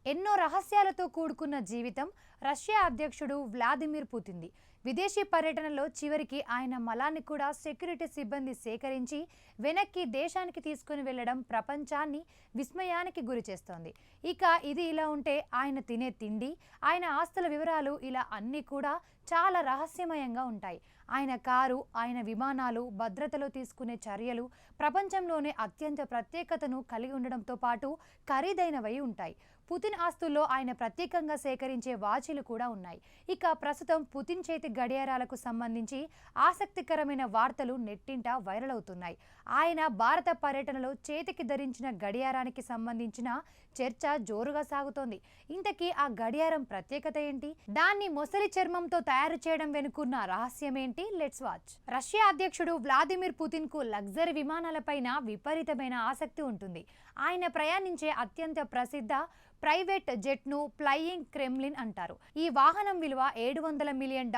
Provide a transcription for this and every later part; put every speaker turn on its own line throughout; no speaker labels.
ఎన్నో రహస్యాలతో కూడుకున్న జీవితం రష్యా అధ్యక్షుడు వ్లాదిమిర్ పుతిన్ది. విదేశీ పర్యటనలో చివరికి ఆయన మలాన్ని కూడా సెక్యూరిటీ సిబ్బంది సేకరించి వెనక్కి దేశానికి తీసుకుని వెళ్లడం ప్రపంచాన్ని విస్మయానికి గురి చేస్తోంది. ఇక ఇది ఇలా ఉంటే ఆయన తినే తిండి, ఆయన ఆస్తుల వివరాలు ఇలా అన్నీ కూడా చాలా రహస్యమయంగా ఉంటాయి. ఆయన కారు, ఆయన విమానాలు, భద్రతలో తీసుకునే చర్యలు ప్రపంచంలోనే అత్యంత ప్రత్యేకతను కలిగి ఉండడంతో పాటు ఖరీదైనవై ఉంటాయి. పుతిన్ ఆస్తుల్లో ఆయన ప్రత్యేకంగా సేకరించే వాచీలు కూడా ఉన్నాయి. ఇక ప్రస్తుతం పుతిన్ చేతి గడియారాలకు సంబంధించి ఆసక్తికరమైన వార్తలు నెట్టింట వైరల్ అవుతున్నాయి. ఆయన భారత పర్యటనలో చేతికి ధరించిన గడియారానికి సంబంధించిన చర్చ జోరుగా సాగుతోంది. ఇంతకీ ఆ గడియారం ప్రత్యేకత ఏంటి? దాన్ని మొసలి చర్మంతో తయారు చేయడం వెనుకున్న రహస్యం ఏంటి? Let's watch. రష్యా అధ్యక్షుడు వ్లాదిమిర్ పుతిన్ కు లగ్జరీ విమానాలపైన విపరీతమైన ఆసక్తి ఉంటుంది. ఆయన ప్రయాణించే అత్యంత ప్రసిద్ధ ప్రైవేట్ జెట్ ను ఫ్లయింగ్ క్రెమ్లిన్ అంటారు. ఈ వాహనం విలువ $700 మిలియన్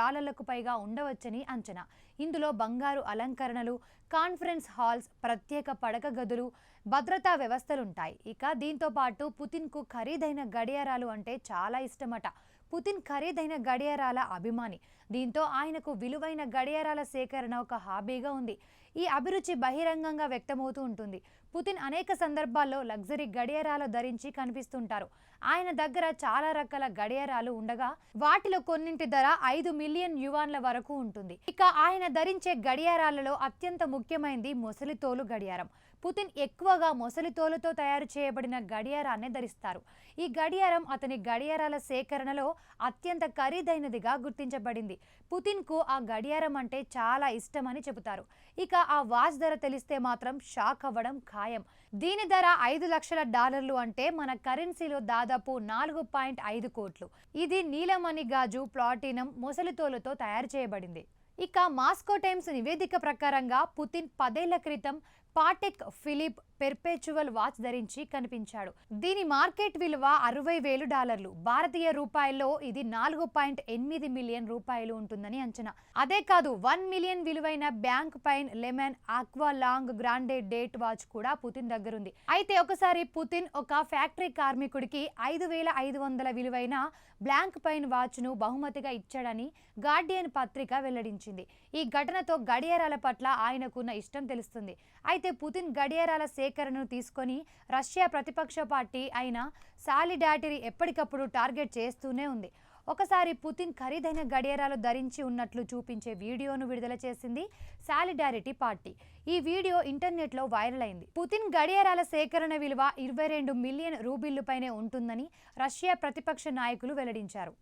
పైగా ఉండవచ్చని అంచనా. ఇందులో బంగారు అలంకరణలు, కాన్ఫరెన్స్ హాల్స్, ప్రత్యేక పడక గదులు, భద్రతా వ్యవస్థలుంటాయి. ఇక దీంతో పాటు పుతిన్ కు ఖరీదైన గడియారాలు అంటే చాలా ఇష్టమట. పుతిన్ ఖరీదైన గడియారాల అభిమాని. దీంతో ఆయనకు విలువైన గడియారాల సేకరణ ఒక హాబీగా ఉంది. ఈ అభిరుచి బహిరంగంగా వ్యక్తమవుతూ ఉంటుంది. పుతిన్ అనేక సందర్భాల్లో లగ్జరీ గడియారాలు ధరించి కనిపిస్తుంటారు. ఆయన దగ్గర చాలా రకాల గడియారాలు ఉండగా వాటిలో కొన్నింటి ధర 5 మిలియన్ యువాన్ల వరకు ఉంటుంది. ఇక ఆయన ధరించే గడియారాలలో అత్యంత ముఖ్యమైనది మొసలితోలు గడియారం. పుతిన్ ఎక్కువగా మొసలితోలుతో తయారు చేయబడిన గడియారాన్ని ధరిస్తారు. ఈ గడియారం అతని గడియారాల సేకరణలో అత్యంత ఖరీదైనదిగా గుర్తించబడింది. పుతిన్ కు ఆ గడియారం అంటే చాలా ఇష్టమని చెబుతారు. ఇక ఆ వాచ్ ధర తెలిస్తే మాత్రం షాక్ అవ్వడం ఖాయం. దీని ధర $5 లక్షల అంటే మన కరెన్సీలో దాదాపు 4.5 కోట్లు. ఇది నీలమణి గాజు, ప్లాటినం, మొసలితోలుతో తయారు చేయబడింది. ఇక మాస్కో టైమ్స్ నివేదిక ప్రకారంగా పుతిన్ 10 ఏళ్ల క్రితం పాటెక్ ఫిలిప్ పెర్పెచువల్ వాచ్ ధరించి కనిపించాడు. దీని మార్కెట్ విలువ $60,000. భారతీయ రూపాయల్లో ఇది 4.8 మిలియన్ రూపాయలు ఉంటుందని అంచనా. అదే కాదు, 1 మిలియన్ విలువైన bank pine lemon aqua long Grande date watch కూడా పుతిన్ దగ్గరుంది. అయితే ఒకసారి పుతిన్ ఒక ఫ్యాక్టరీ కార్మికుడికి 5,500 విలువైన బ్లాంక్ పైన్ వాచ్ ను బహుమతిగా ఇచ్చాడని గార్డియన్ పత్రిక వెల్లడించింది. ఈ ఘటనతో గడియారాల పట్ల ఆయనకున్న ఇష్టం తెలుస్తుంది. అయితే పుతిన్ గడియారాల సేకరణను తీసుకొని రష్యా ప్రతిపక్ష పార్టీ అయిన సాలిడారిటీ ఎప్పటికప్పుడు టార్గెట్ చేస్తూనే ఉంది. ఒకసారి పుతిన్ ఖరీదైన గడియారాలు ధరించి ఉన్నట్లు చూపించే వీడియోను విడుదల చేసింది సాలిడారిటీ పార్టీ. ఈ వీడియో ఇంటర్నెట్లో వైరల్ అయింది. పుతిన్ గడియారాల సేకరణ విలువ 22 మిలియన్ రూబిళ్లపైనే ఉంటుందని రష్యా ప్రతిపక్ష నాయకులు వెల్లడించారు.